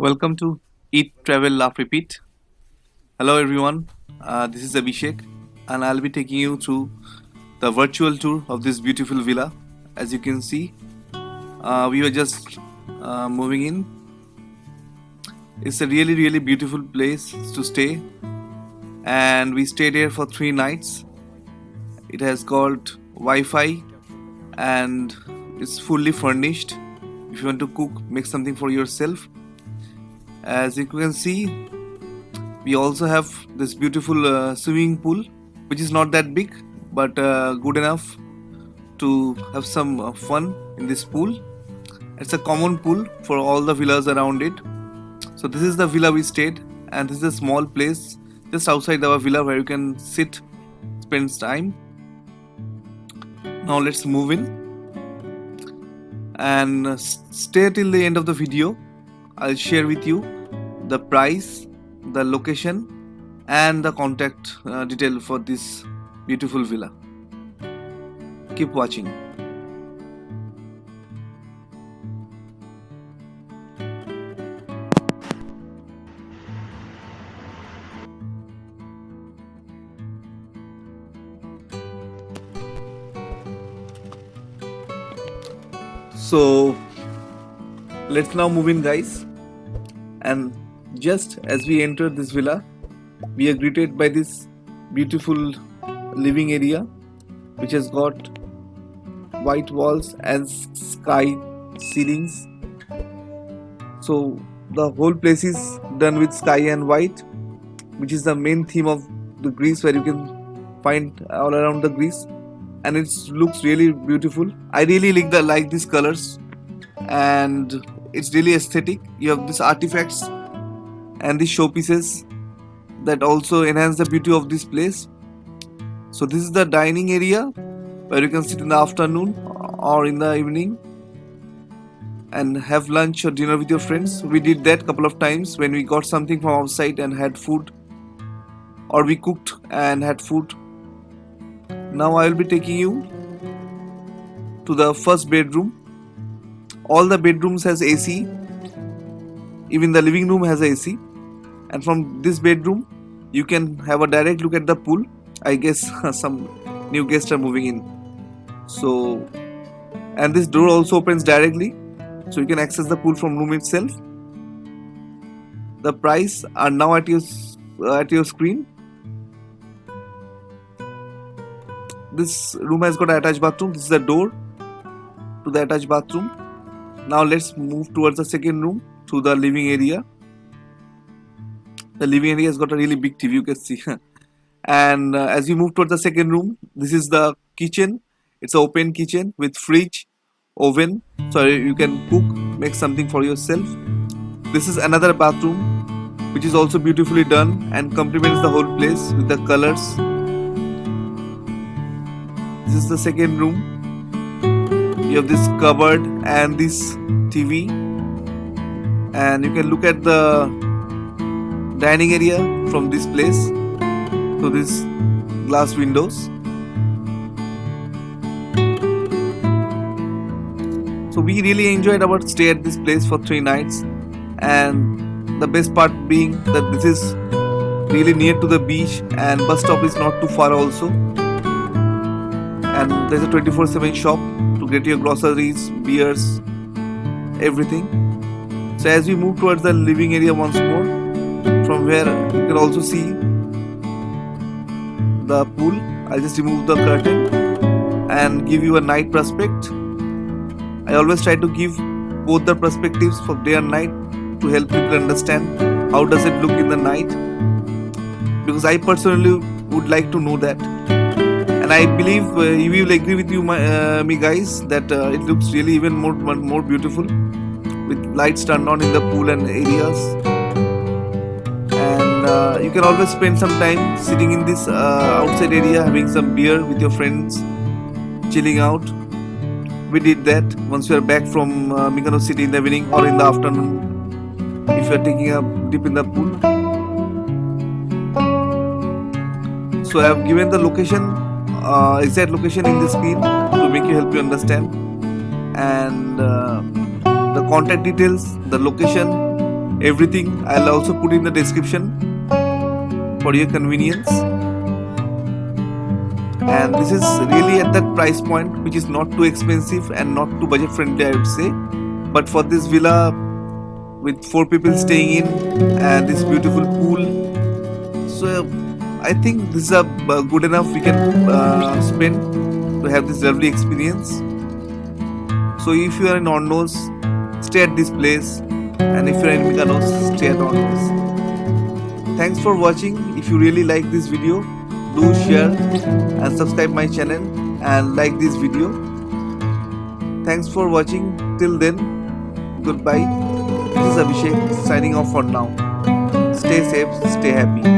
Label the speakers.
Speaker 1: Welcome to Eat, Travel, Laugh, Repeat. Hello, everyone. This is Abhishek, and I'll be taking you through the virtual tour of this beautiful villa. As you can see, we were just moving in. It's a really beautiful place to stay, and we stayed here for 3 nights. It has got Wi-Fi, and it's fully furnished. If you want to cook, make something for yourself. As you can see, we also have this beautiful swimming pool, which is not that big but good enough to have some fun in this pool. It's a common pool for all the villas around it. So this is the villa we stayed, and this is a small place just outside our villa where you can sit, spend time. Now let's move in and stay till the end of the video. I'll share with you the price, the location, and the contact detail for this beautiful villa. Keep watching. So let's now move in, guys. And just as we enter this villa, we are greeted by this beautiful living area, which has got white walls and sky ceilings. So the whole place is done with sky and white, which is the main theme of the Greece, where you can find all around the Greece, and it looks really beautiful. I really like these colors, and it's really aesthetic. You have these artifacts and these showpieces that also enhance the beauty of this place. So this is the dining area where you can sit in the afternoon or in the evening and have lunch or dinner with your friends. We did that a couple of times when we got something from outside and had food, or we cooked and had food. Now I will be taking you to the first bedroom. All the bedrooms has AC. Even the living room has AC. And from this bedroom, you can have a direct look at the pool. I guess some new guests are moving in. So, and this door also opens directly, so you can access the pool from room itself. The price are now at your screen. This room has got an attached bathroom. This is the door to the attached bathroom. Now let's move towards the second room, to the living area. The living area has got a really big TV, you can see. And as you move towards the second room, this is the kitchen. It's an open kitchen with fridge, oven, so you can cook, make something for yourself. This is another bathroom, which is also beautifully done and complements the whole place with the colors. This is the second room. You have this cupboard and this TV, and you can look at the dining area from this place through these glass windows. So we really enjoyed our stay at this place for 3 nights, and the best part being that this is really near to the beach, and bus stop is not too far also, and there's a 24/7 shop to get your groceries, beers, everything. So as we move towards the living area once more, from where you can also see the pool, I'll just remove the curtain and give you a night prospect. I always try to give both the perspectives for day and night to help people understand how does it look in the night, because I personally would like to know that. And I believe you will agree with me guys, that it looks really even more beautiful with lights turned on in the pool and areas. And you can always spend some time sitting in this outside area, having some beer with your friends, chilling out. We did that once we are back from Mykonos city in the evening or in the afternoon, if you are taking a dip in the pool. So I have given the location, exact location in the screen to make you help you understand, and the contact details, the location, Everything I'll also put in the description for your convenience. And this is really at that price point which is not too expensive and not too budget friendly, I would say. But for this villa with 4 people staying in and this beautiful pool, so I think this is a good enough we can spend to have this lovely experience. So if you are in Ornos, stay at this place, and if you are in Mykonos, stay at Ornos. Thanks for watching. If you really like this video, do share and subscribe my channel and like this video. Thanks for watching. Till then, goodbye. This is Abhishek signing off for now. Stay safe, stay happy.